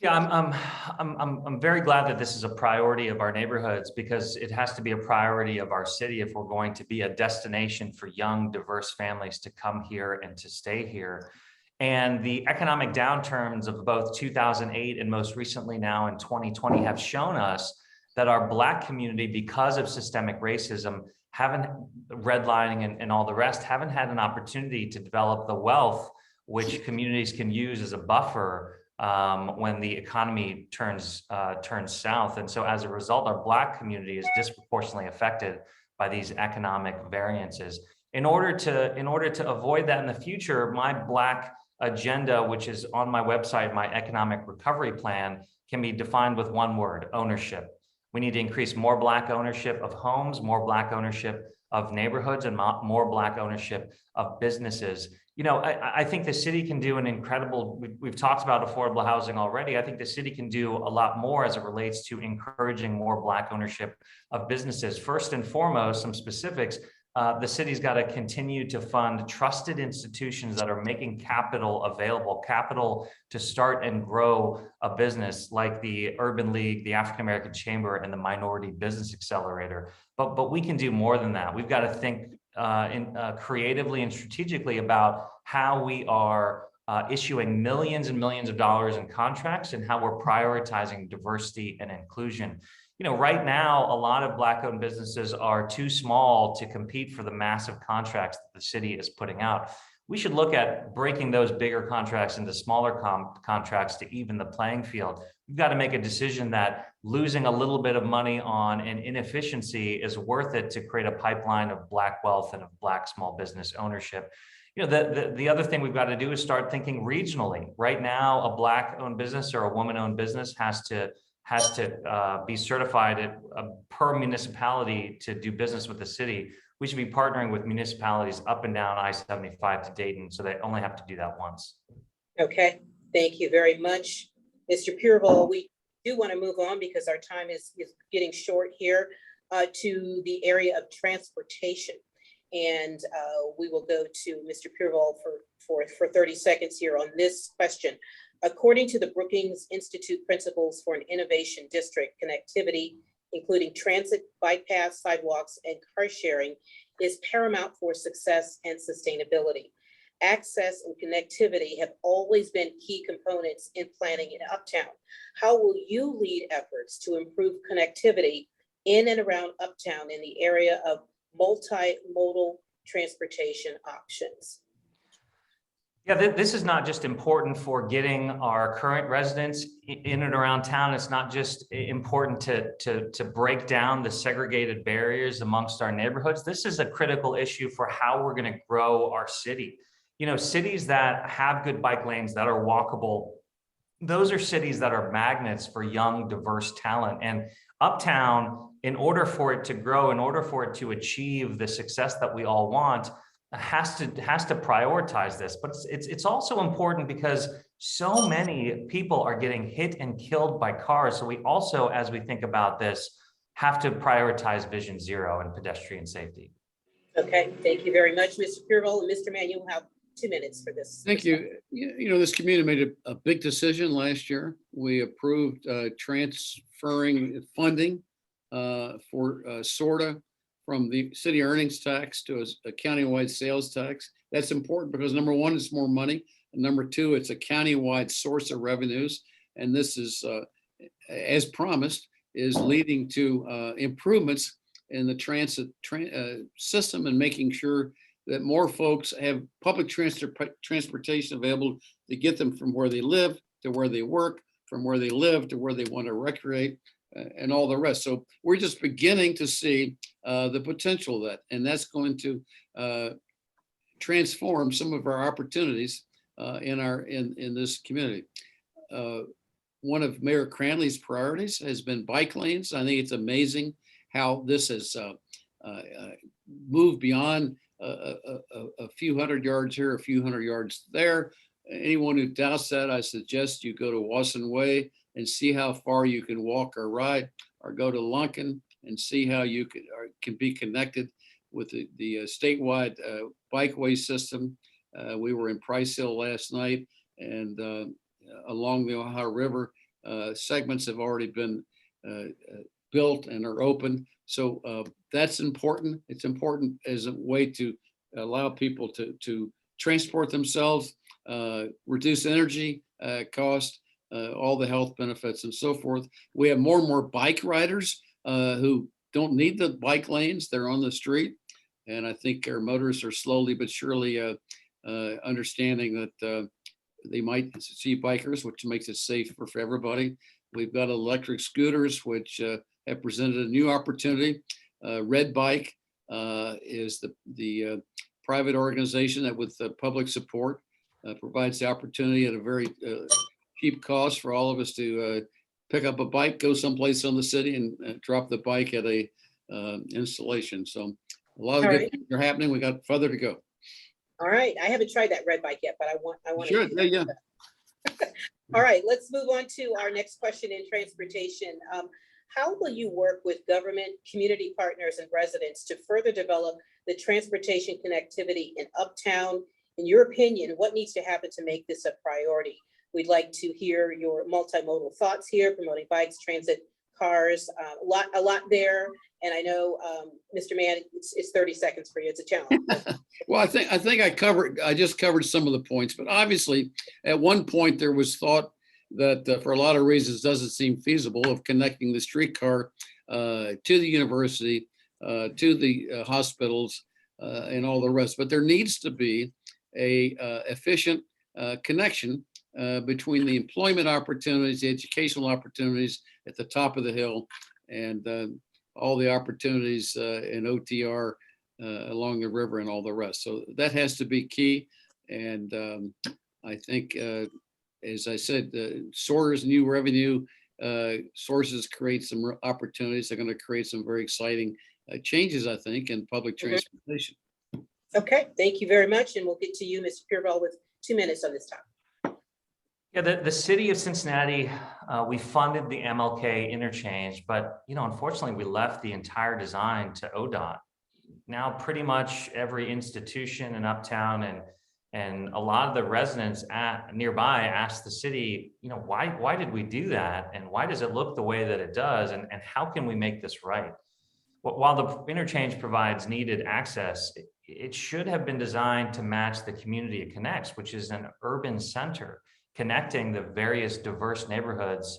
[SPEAKER 4] Yeah, I'm very glad that this is a priority of our neighborhoods, because it has to be a priority of our city if we're going to be a destination for young, diverse families to come here and to stay here. And the economic downturns of both 2008 and most recently now in 2020 have shown us that our Black community, because of systemic racism, redlining and all the rest, haven't had an opportunity to develop the wealth which communities can use as a buffer when the economy turns south. And so as a result, our Black community is disproportionately affected by these economic variances. In order to avoid that in the future, my Black agenda, which is on my website, my economic recovery plan, can be defined with one word: ownership. We need to increase more Black ownership of homes, more Black ownership of neighborhoods and more Black ownership of businesses. You know, I think the city can do an incredible, we've talked about affordable housing already. I think the city can do a lot more as it relates to encouraging more Black ownership of businesses. First and foremost, some specifics. The city's got to continue to fund trusted institutions that are making capital available, capital to start and grow a business, like the Urban League, the African American Chamber, and the Minority Business Accelerator. But we can do more than that. We've got to think creatively and strategically about how we are issuing millions and millions of dollars in contracts and how we're prioritizing diversity and inclusion. You know, right now, a lot of Black-owned businesses are too small to compete for the massive contracts that the city is putting out. We should look at breaking those bigger contracts into smaller contracts to even the playing field. We've got to make a decision that losing a little bit of money on an inefficiency is worth it to create a pipeline of Black wealth and of Black small business ownership. You know, the other thing we've got to do is start thinking regionally. Right now, a Black-owned business or a woman-owned business has to be certified per municipality to do business with the city. We should be partnering with municipalities up and down I-75 to Dayton, so they only have to do that once.
[SPEAKER 2] Okay, thank you very much, Mr. Pureval. We do want to move on because our time is getting short here to the area of transportation. And we will go to Mr. Pureval for 30 seconds here on this question. According to the Brookings Institute Principles for an Innovation District, connectivity, including transit, bike paths, sidewalks, and car sharing, is paramount for success and sustainability. Access and connectivity have always been key components in planning in Uptown. How will you lead efforts to improve connectivity in and around Uptown in the area of multimodal transportation options?
[SPEAKER 4] Yeah, this is not just important for getting our current residents in and around town. It's not just important to break down the segregated barriers amongst our neighborhoods. This is a critical issue for how we're going to grow our city. You know, cities that have good bike lanes that are walkable, those are cities that are magnets for young, diverse talent. And Uptown, in order for it to grow, in order for it to achieve the success that we all want, has to prioritize this. But it's also important because so many people are getting hit and killed by cars. So we also, as we think about this, have to prioritize Vision Zero and pedestrian safety.
[SPEAKER 2] Okay, thank you very much, Mr. Pureval. And Mr. Mann, you'll have 2 minutes for this.
[SPEAKER 3] Thank you. You know, this community made a big decision last year. We approved transferring funding for SORTA from the city earnings tax to a countywide sales tax. That's important because number one, it's more money. And number two, it's a countywide source of revenues. And this is, as promised, is leading to improvements in the transit system and making sure that more folks have public transportation available to get them from where they live to where they work, from where they live to where they want to recreate, and all the rest. So we're just beginning to see the potential of that, and that's going to transform some of our opportunities in this community. One of Mayor Cranley's priorities has been bike lanes. I think it's amazing how this has moved beyond a few hundred yards here, a few hundred yards there. Anyone who doubts that, I suggest you go to Wasson Way and see how far you can walk or ride, or go to Lunkin and see how you can be connected with the statewide bikeway system. We were in Price Hill last night, and along the Ohio River, segments have already been built and are open. So that's important. It's important as a way to allow people to transport themselves, reduce energy cost, all the health benefits and so forth. We have more and more bike riders who don't need the bike lanes. They're on the street. And I think our motorists are slowly but surely understanding that they might see bikers, which makes it safer for everybody. We've got electric scooters, which have presented a new opportunity. Red Bike is the private organization that, with public support, provides the opportunity at a very cheap cost for all of us to pick up a bike, go someplace on the city, and drop the bike at a installation. So A lot of
[SPEAKER 2] All
[SPEAKER 3] good
[SPEAKER 2] right.
[SPEAKER 3] things are happening. We got further to go.
[SPEAKER 2] All right, I haven't tried that red bike yet, but I want to.
[SPEAKER 3] Should, yeah.
[SPEAKER 2] All right, let's move on to our next question in transportation. How will you work with government, community partners, and residents to further develop the transportation connectivity in Uptown? In your opinion, what needs to happen to make this a priority? We'd like to hear your multimodal thoughts here, promoting bikes, transit, cars, a lot there. And I know, Mr. Mann, it's 30 seconds for you. It's a challenge.
[SPEAKER 3] Well, I think I just covered some of the points, but obviously at one point there was thought that for a lot of reasons doesn't seem feasible of connecting the streetcar to the university, to the hospitals and all the rest. But there needs to be a efficient connection between the employment opportunities, the educational opportunities at the top of the hill, and all the opportunities in OTR along the river and all the rest. So that has to be key. And I think, as I said, SOAR's new revenue sources create some opportunities. They're going to create some very exciting changes, I think, in public transportation.
[SPEAKER 2] Okay, thank you very much. And we'll get to you, Mr. Pureval, with 2 minutes on this topic.
[SPEAKER 4] Yeah, the city of Cincinnati, we funded the MLK interchange, but unfortunately, we left the entire design to ODOT. Now, pretty much every institution in Uptown and a lot of the residents nearby ask the city, why did we do that, and why does it look the way that it does, and how can we make this right? While the interchange provides needed access, it should have been designed to match the community it connects, which is an urban center connecting the various diverse neighborhoods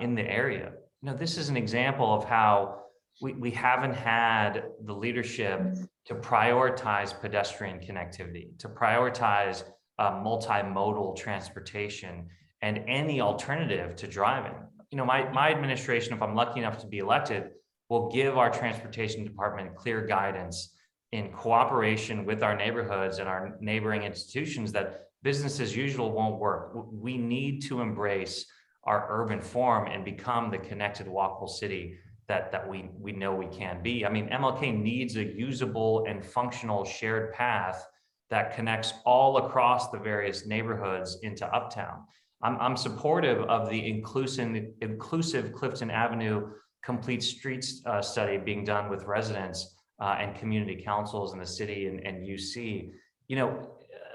[SPEAKER 4] in the area. This is an example of how we haven't had the leadership to prioritize pedestrian connectivity, to prioritize multimodal transportation and any alternative to driving. My administration, if I'm lucky enough to be elected, will give our transportation department clear guidance in cooperation with our neighborhoods and our neighboring institutions that business as usual won't work. We need to embrace our urban form and become the connected, walkable city that we know we can be. I mean, MLK needs a usable and functional shared path that connects all across the various neighborhoods into Uptown. I'm supportive of the inclusive Clifton Avenue complete streets study being done with residents and community councils in the city and UC.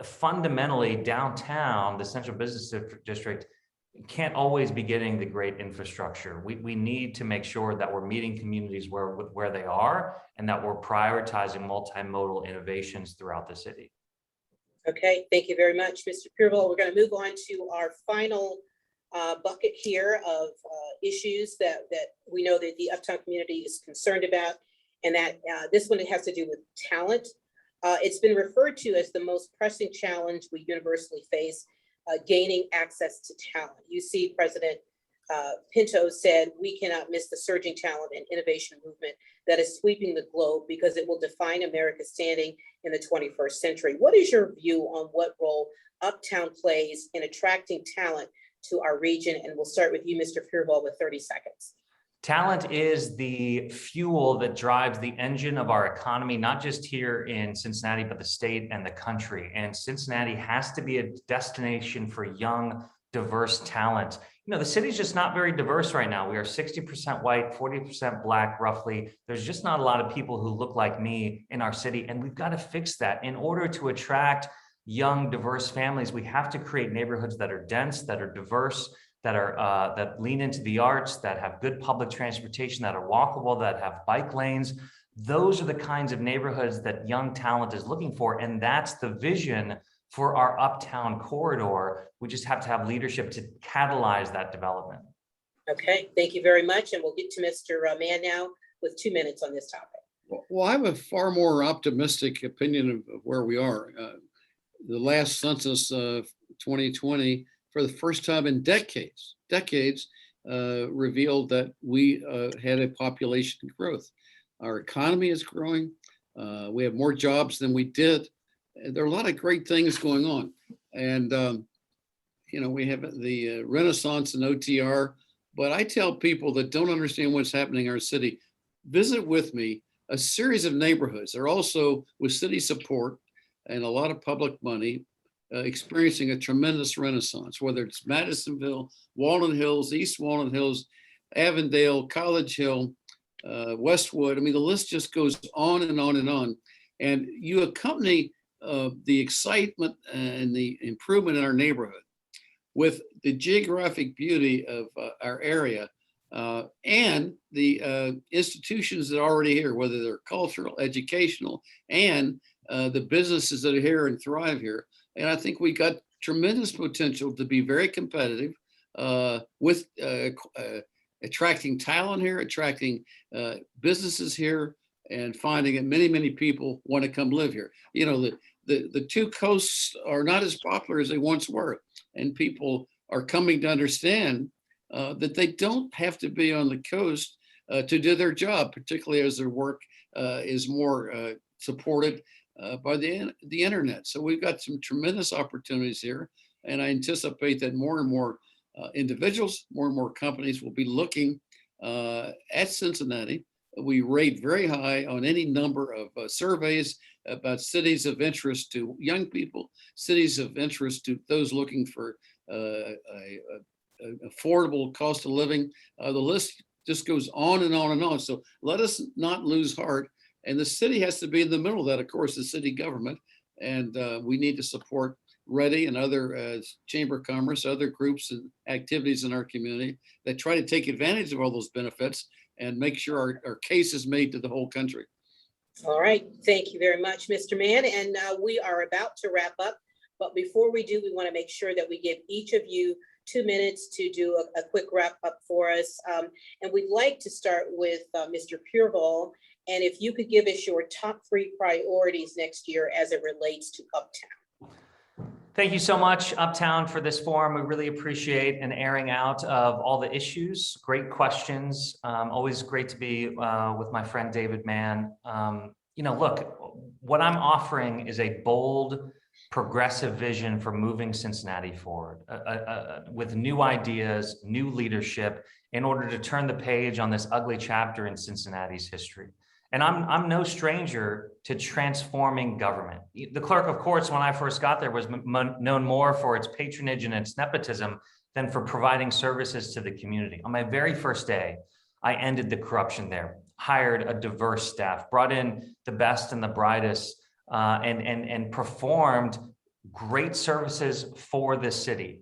[SPEAKER 4] Fundamentally, downtown, the central business district, can't always be getting the great infrastructure. We need to make sure that we're meeting communities where they are and that we're prioritizing multimodal innovations throughout the city.
[SPEAKER 2] Okay, thank you very much, Mr. Pureval. We're going to move on to our final bucket here of issues that we know that the Uptown community is concerned about, and that this one has to do with talent. It's been referred to as the most pressing challenge we universally face, gaining access to talent. UC President Pinto said, "We cannot miss the surging talent and innovation movement that is sweeping the globe because it will define America's standing in the 21st century." What is your view on what role Uptown plays in attracting talent to our region? And we'll start with you, Mr. Pureval, with 30 seconds.
[SPEAKER 4] Talent is the fuel that drives the engine of our economy, not just here in Cincinnati, but the state and the country. And Cincinnati has to be a destination for young, diverse talent. The city's just not very diverse right now. We are 60% white, 40% Black, roughly. There's just not a lot of people who look like me in our city. And we've got to fix that. In order to attract young, diverse families, we have to create neighborhoods that are dense, that are diverse, that lean into the arts, that have good public transportation, that are walkable, that have bike lanes. Those are the kinds of neighborhoods that young talent is looking for. And that's the vision for our Uptown corridor. We just have to have leadership to catalyze that development.
[SPEAKER 2] Okay, thank you very much. And we'll get to Mr. Mann now with 2 minutes on this topic.
[SPEAKER 3] Well, I have a far more optimistic opinion of where we are. The last census of 2020, for the first time in decades, revealed that we had a population growth. Our economy is growing. We have more jobs than we did. There are a lot of great things going on. And, we have the renaissance in OTR, but I tell people that don't understand what's happening in our city, visit with me a series of neighborhoods. They're also, with city support and a lot of public money, experiencing a tremendous renaissance, whether it's Madisonville, Walnut Hills, East Walnut Hills, Avondale, College Hill, Westwood. I mean, the list just goes on and on and on. And you accompany the excitement and the improvement in our neighborhood with the geographic beauty of our area and the institutions that are already here, whether they're cultural, educational, and the businesses that are here and thrive here. And I think we got tremendous potential to be very competitive with attracting talent here, attracting businesses here, and finding that many, many people want to come live here. You know, the two coasts are not as popular as they once were, and people are coming to understand that they don't have to be on the coast to do their job, particularly as their work is more supported by the internet. So we've got some tremendous opportunities here, and I anticipate that more and more individuals, more and more companies will be looking at Cincinnati. We rate very high on any number of surveys about cities of interest to young people, cities of interest to those looking for affordable cost of living. The list just goes on and on and on. So let us not lose heart. And the city has to be in the middle of that, of course, the city government. And we need to support Ready and other Chamber of Commerce, other groups and activities in our community that try to take advantage of all those benefits and make sure our case is made to the whole country.
[SPEAKER 2] All right, thank you very much, Mr. Mann. And we are about to wrap up, but before we do, we want to make sure that we give each of you 2 minutes to do a quick wrap up for us. And we'd like to start with Mr. Pureval. And if you could give us your top 3 priorities next year as it relates to Uptown.
[SPEAKER 4] Thank you so much, Uptown, for this forum. We really appreciate an airing out of all the issues. Great questions. Always great to be with my friend David Mann. You know, look, what I'm offering is a bold, progressive vision for moving Cincinnati forward with new ideas, new leadership in order to turn the page on this ugly chapter in Cincinnati's history. And I'm no stranger to transforming government. The clerk of courts, when I first got there, was known more for its patronage and its nepotism than for providing services to the community. On my very first day, I ended the corruption there, hired a diverse staff, brought in the best and the brightest, and performed great services for the city.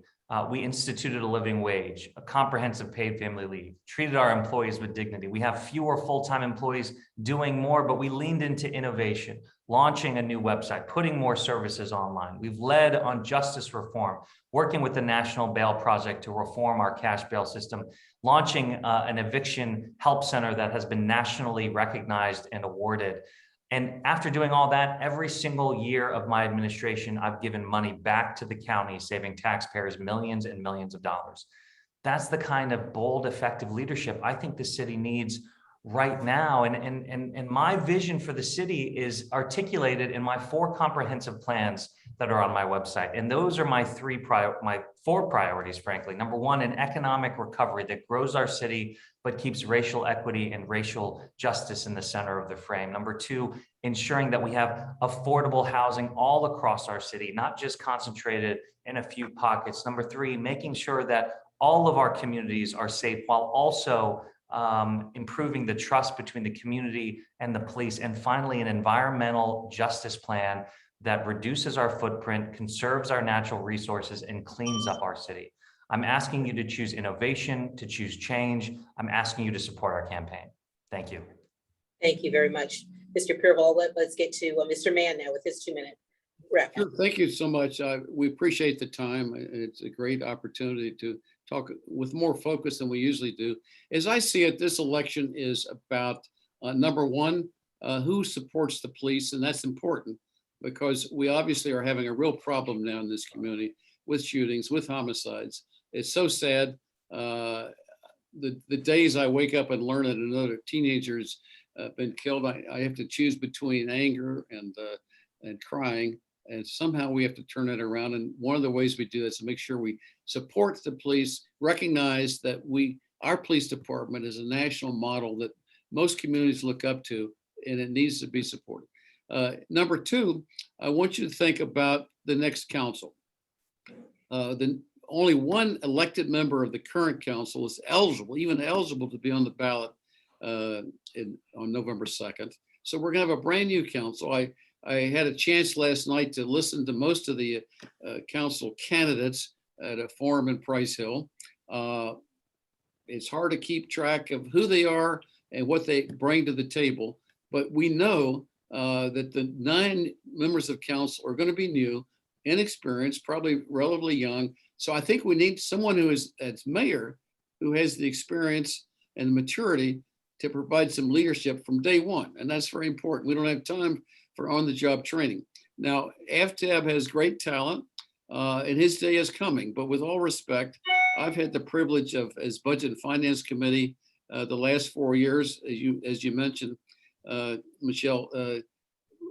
[SPEAKER 4] We instituted a living wage, a comprehensive paid family leave, treated our employees with dignity. We have fewer full-time employees doing more, but we leaned into innovation, launching a new website, putting more services online. We've led on justice reform, working with the National Bail Project to reform our cash bail system, launching an eviction help center that has been nationally recognized and awarded. And after doing all that, every single year of my administration, I've given money back to the county, saving taxpayers millions and millions of dollars. That's the kind of bold, effective leadership I think the city needs right now. And my vision for the city is articulated in my 4 comprehensive plans that are on my website. And those are my 4 priorities, frankly. Number 1, an economic recovery that grows our city, but keeps racial equity and racial justice in the center of the frame. Number 2, ensuring that we have affordable housing all across our city, not just concentrated in a few pockets. Number 3, making sure that all of our communities are safe while also improving the trust between the community and the police. And finally, an environmental justice plan that reduces our footprint, conserves our natural resources, and cleans up our city. I'm asking you to choose innovation, to choose change. I'm asking you to support our campaign. Thank you.
[SPEAKER 2] Thank you very much, Mr. Pureval. Let's get to Mr. Mann now with his 2-minute wrap.
[SPEAKER 3] Sure. Thank you so much. We appreciate the time. It's a great opportunity to talk with more focus than we usually do. As I see it, this election is about, number 1, who supports the police, and that's important because we obviously are having a real problem now in this community with shootings, with homicides. It's so sad. The days I wake up and learn that another teenager's been killed, I have to choose between anger and crying. And somehow we have to turn it around. And one of the ways we do that is to make sure we support the police, recognize that our police department is a national model that most communities look up to, and it needs to be supported. Number two, I want you to think about the next council. Only one elected member of the current council is even eligible to be on the ballot on November 2nd. So we're going to have a brand new council. I had a chance last night to listen to most of the council candidates at a forum in Price Hill. It's hard to keep track of who they are and what they bring to the table, but we know that the 9 members of council are going to be new, inexperienced, probably relatively young. So I think we need someone who is, as mayor, who has the experience and maturity to provide some leadership from day one. And that's very important. We don't have time for on-the-job training. Now, Aftab has great talent and his day is coming, but with all respect, I've had the privilege of, as Budget and Finance Committee, the last 4 years, as you mentioned, Michelle,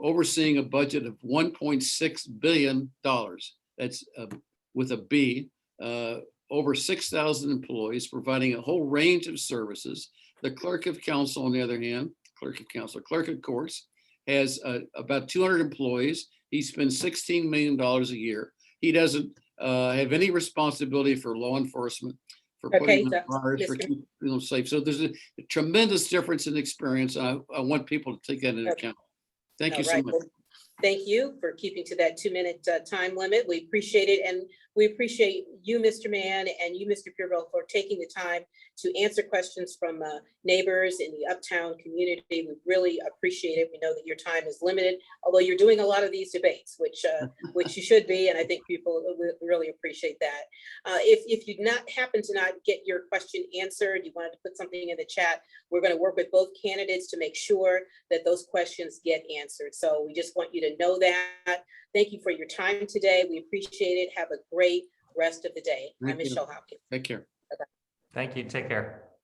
[SPEAKER 3] overseeing a budget of $1.6 billion. That's with a B, over 6,000 employees, providing a whole range of services. The Clerk of Council, on the other hand, Clerk of Courts, has about 200 employees. He spends $16 million a year. He doesn't have any responsibility for law enforcement, for putting out fires, for keeping them safe. So there's a tremendous difference in experience. I want people to take that into account. Thank you so much.
[SPEAKER 2] Thank you for keeping to that 2-minute time limit. We appreciate it. And we appreciate you, Mr. Mann, and you, Mr. Pureval, for taking the time to answer questions from neighbors in the Uptown community. We really appreciate it. We know that your time is limited, although you're doing a lot of these debates, which you should be. And I think people really appreciate that. If you happen to not get your question answered, you wanted to put something in the chat, we're going to work with both candidates to make sure that those questions get answered. So we just want you to know that. Thank you for your time today. We appreciate it. Have a great rest of the day. I'm Michelle Hopkins.
[SPEAKER 3] Take care.
[SPEAKER 4] Thank you. Take care.